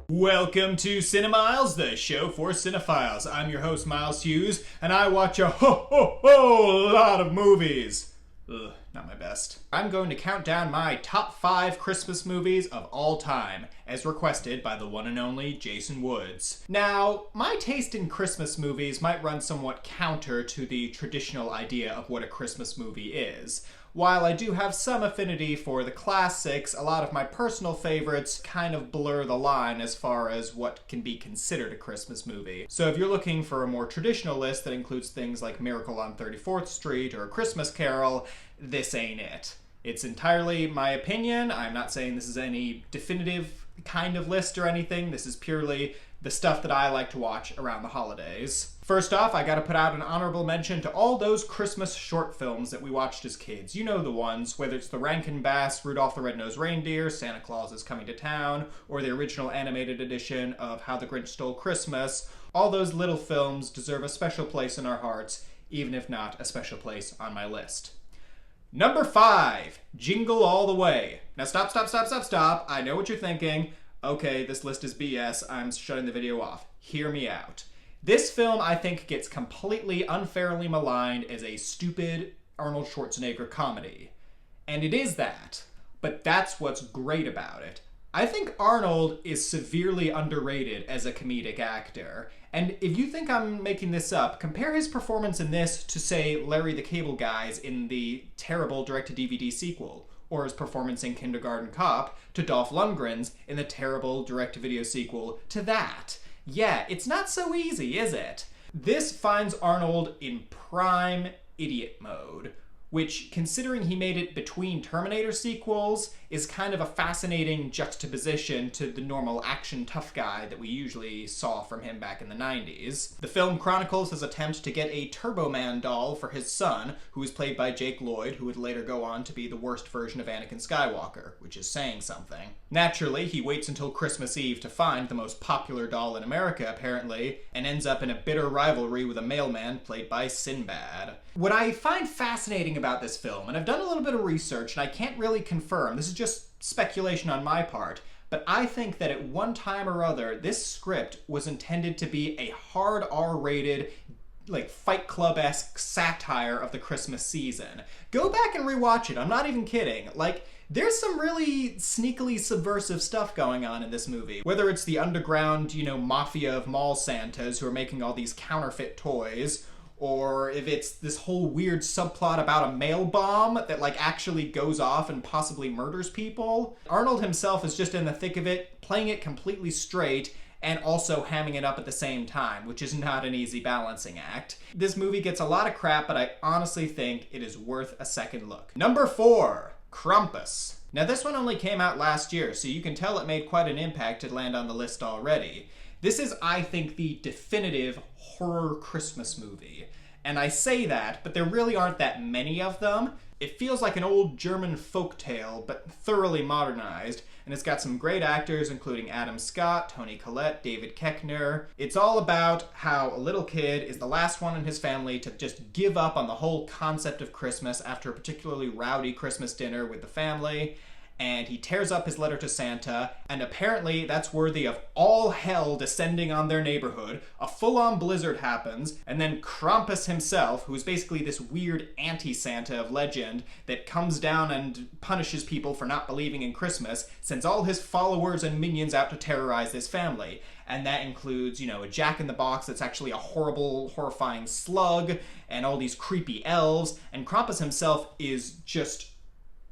Welcome to Cinemiles, the show for cinephiles. I'm your host, Miles Hughes, and I watch a whole lot of movies. Ugh, not my best. I'm going to count down my top 5 Christmas movies of all time, as requested by the one and only Jason Woods. Now, my taste in Christmas movies might run somewhat counter to the traditional idea of what a Christmas movie is. While I do have some affinity for the classics, a lot of my personal favorites kind of blur the line as far as what can be considered a Christmas movie. So if you're looking for a more traditional list that includes things like Miracle on 34th Street or A Christmas Carol, this ain't it. It's entirely my opinion. I'm not saying this is any definitive kind of list or anything. This is purely the stuff that I like to watch around the holidays. First off, I gotta put out an honorable mention to all those Christmas short films that we watched as kids. You know the ones, whether it's the Rankin Bass, Rudolph the Red-Nosed Reindeer, Santa Claus is Coming to Town, or the original animated edition of How the Grinch Stole Christmas. All those little films deserve a special place in our hearts, even if not a special place on my list. Number 5, Jingle All the Way. Now stop. I know what you're thinking. Okay, this list is BS. I'm shutting the video off. Hear me out. This film, I think, gets completely unfairly maligned as a stupid Arnold Schwarzenegger comedy. And it is that. But that's what's great about it. I think Arnold is severely underrated as a comedic actor. And if you think I'm making this up, compare his performance in this to, say, Larry the Cable Guy's in the terrible direct-to-DVD sequel, or his performance in Kindergarten Cop to Dolph Lundgren's in the terrible direct-to-video sequel to that. Yeah, it's not so easy, is it? This finds Arnold in prime idiot mode, which, considering he made it between Terminator sequels, is kind of a fascinating juxtaposition to the normal action tough guy that we usually saw from him back in the 90s. The film chronicles his attempt to get a Turbo Man doll for his son, who is played by Jake Lloyd, who would later go on to be the worst version of Anakin Skywalker, which is saying something. Naturally, he waits until Christmas Eve to find the most popular doll in America, apparently, and ends up in a bitter rivalry with a mailman played by Sinbad. What I find fascinating about this film, and I've done a little bit of research and I can't really confirm, this is just speculation on my part, but I think that at one time or other, this script was intended to be a hard R-rated, like Fight Club-esque satire of the Christmas season. Go back and rewatch it, I'm not even kidding. Like, there's some really sneakily subversive stuff going on in this movie. Whether it's the underground, mafia of mall Santas who are making all these counterfeit toys, or if it's this whole weird subplot about a mail bomb that actually goes off and possibly murders people. Arnold himself is just in the thick of it, playing it completely straight, and also hamming it up at the same time, which is not an easy balancing act. This movie gets a lot of crap, but I honestly think it is worth a second look. Number 4, Krampus. Now this one only came out last year, so you can tell it made quite an impact to land on the list already. This is, I think, the definitive horror Christmas movie. And I say that, but there really aren't that many of them. It feels like an old German folktale, but thoroughly modernized, and it's got some great actors, including Adam Scott, Toni Collette, David Koechner. It's all about how a little kid is the last one in his family to just give up on the whole concept of Christmas after a particularly rowdy Christmas dinner with the family, and he tears up his letter to Santa, and apparently that's worthy of all hell descending on their neighborhood. A full-on blizzard happens, and then Krampus himself, who's basically this weird anti-Santa of legend that comes down and punishes people for not believing in Christmas, sends all his followers and minions out to terrorize this family. And that includes, a Jack-in-the-Box that's actually a horrible, horrifying slug, and all these creepy elves, and Krampus himself is just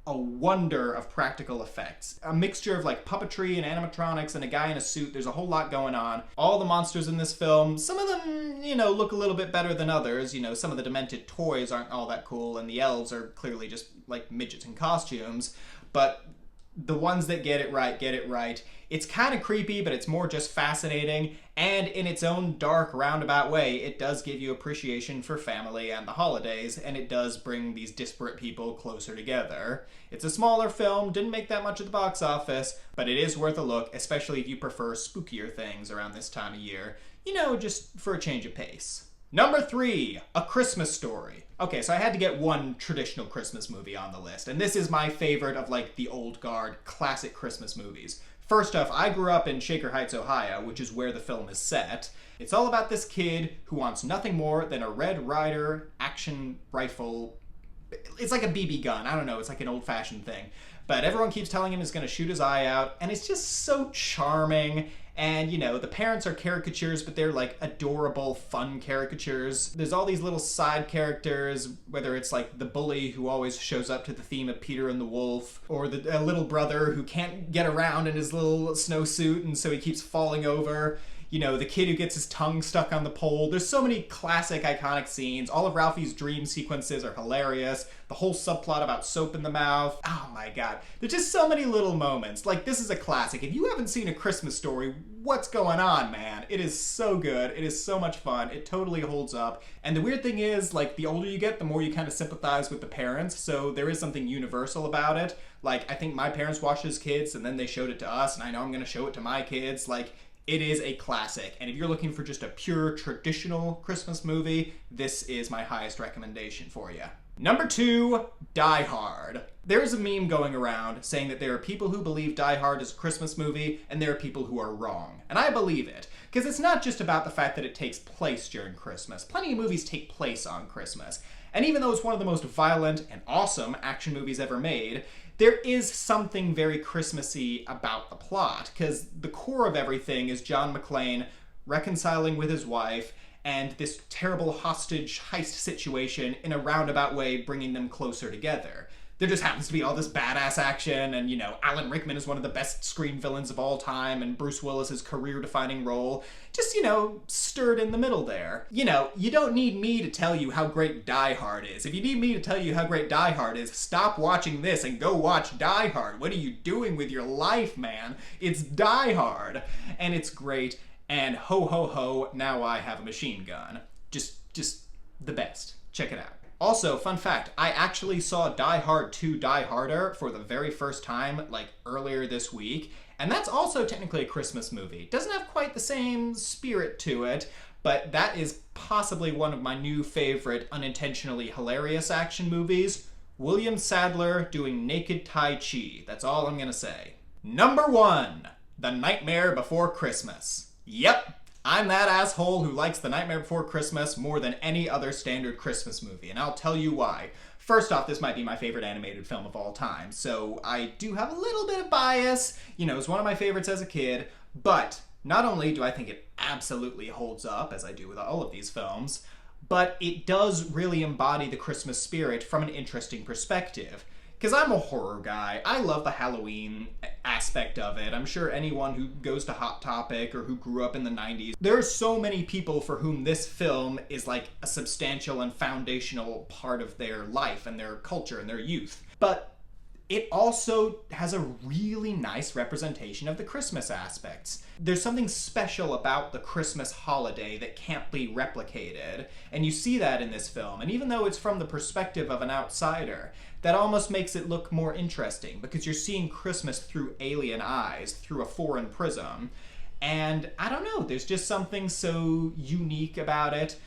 a wonder of practical effects. A mixture of puppetry and animatronics and a guy in a suit. There's a whole lot going on. All the monsters in this film, some of them, look a little bit better than others. Some of the demented toys aren't all that cool, and the elves are clearly just like midgets in costumes. But the ones that get it right. It's kind of creepy, but it's more just fascinating, and in its own dark, roundabout way, it does give you appreciation for family and the holidays, and it does bring these disparate people closer together. It's a smaller film, didn't make that much at the box office, but it is worth a look, especially if you prefer spookier things around this time of year. Just for a change of pace. Number 3, A Christmas Story. Okay, so I had to get one traditional Christmas movie on the list, and this is my favorite of like the old guard classic Christmas movies. First off, I grew up in Shaker Heights, Ohio, which is where the film is set. It's all about this kid who wants nothing more than a Red Ryder action rifle. It's like a BB gun. I don't know. It's like an old-fashioned thing. But everyone keeps telling him he's going to shoot his eye out, and it's just so charming. And, you know, the parents are caricatures, but they're like adorable, fun caricatures. There's all these little side characters, whether it's like the bully who always shows up to the theme of Peter and the Wolf, or the little brother who can't get around in his little snowsuit, and so he keeps falling over. You know, the kid who gets his tongue stuck on the pole. There's so many classic, iconic scenes. All of Ralphie's dream sequences are hilarious. The whole subplot about soap in the mouth. Oh my god. There's just so many little moments. Like, this is a classic. If you haven't seen A Christmas Story, what's going on, man? It is so good. It is so much fun. It totally holds up. And the weird thing is, like, the older you get, the more you kind of sympathize with the parents. So there is something universal about it. Like, I think my parents watched it as kids, and then they showed it to us, and I know I'm going to show it to my kids. Like, it is a classic, and if you're looking for just a pure traditional Christmas movie, this is my highest recommendation for you. Number 2, Die Hard. There's a meme going around saying that there are people who believe Die Hard is a Christmas movie, and there are people who are wrong. And I believe it, because it's not just about the fact that it takes place during Christmas. Plenty of movies take place on Christmas. And even though it's one of the most violent and awesome action movies ever made, there is something very Christmassy about the plot, because the core of everything is John McClane reconciling with his wife and this terrible hostage heist situation in a roundabout way bringing them closer together. There just happens to be all this badass action, and, you know, Alan Rickman is one of the best screen villains of all time, and Bruce Willis's career-defining role just, you know, stirred in the middle there. You know, you don't need me to tell you how great Die Hard is. If you need me to tell you how great Die Hard is, stop watching this and go watch Die Hard. What are you doing with your life, man? It's Die Hard, and it's great, and ho ho ho, now I have a machine gun. Just the best. Check it out. Also, fun fact, I actually saw Die Hard 2 Die Harder for the very first time, like, earlier this week, and that's also technically a Christmas movie. It doesn't have quite the same spirit to it, but that is possibly one of my new favorite unintentionally hilarious action movies. William Sadler doing naked Tai Chi. That's all I'm gonna say. Number 1, The Nightmare Before Christmas. Yep. I'm that asshole who likes The Nightmare Before Christmas more than any other standard Christmas movie, and I'll tell you why. First off, this might be my favorite animated film of all time, so I do have a little bit of bias. You know, it's one of my favorites as a kid, but not only do I think it absolutely holds up, as I do with all of these films, but it does really embody the Christmas spirit from an interesting perspective. Because I'm a horror guy. I love the Halloween aspect of it. I'm sure anyone who goes to Hot Topic or who grew up in the 90s, there are so many people for whom this film is like a substantial and foundational part of their life and their culture and their youth. But it also has a really nice representation of the Christmas aspects. There's something special about the Christmas holiday that can't be replicated, and you see that in this film. And even though it's from the perspective of an outsider, that almost makes it look more interesting, because you're seeing Christmas through alien eyes, through a foreign prism. And I don't know, there's just something so unique about it.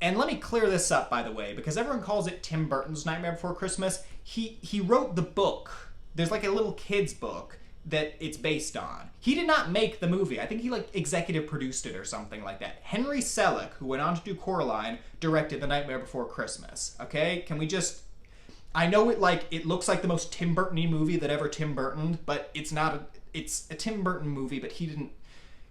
And let me clear this up, by the way, because everyone calls it Tim Burton's Nightmare Before Christmas. He wrote the book. There's like a little kid's book that it's based on. He did not make the movie. I think he like executive produced it or something like that. Henry Selick, who went on to do Coraline, directed The Nightmare Before Christmas. Okay? Can we just... I know it looks like the most Tim Burton-y movie that ever Tim Burtoned, but it's not it's a Tim Burton movie, but he didn't...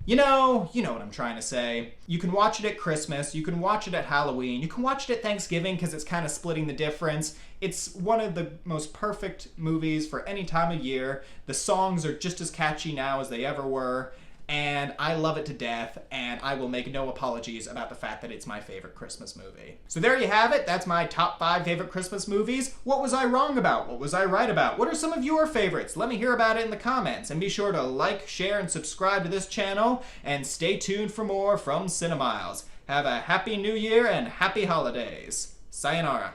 You know what I'm trying to say. You can watch it at Christmas, you can watch it at Halloween, you can watch it at Thanksgiving because it's kind of splitting the difference. It's one of the most perfect movies for any time of year. The songs are just as catchy now as they ever were, and I love it to death, and I will make no apologies about the fact that it's my favorite Christmas movie. So there you have it. That's my top 5 favorite Christmas movies. What was I wrong about? What was I right about? What are some of your favorites? Let me hear about it in the comments, and be sure to like, share, and subscribe to this channel, and stay tuned for more from Cinemiles. Have a happy new year and happy holidays. Sayonara.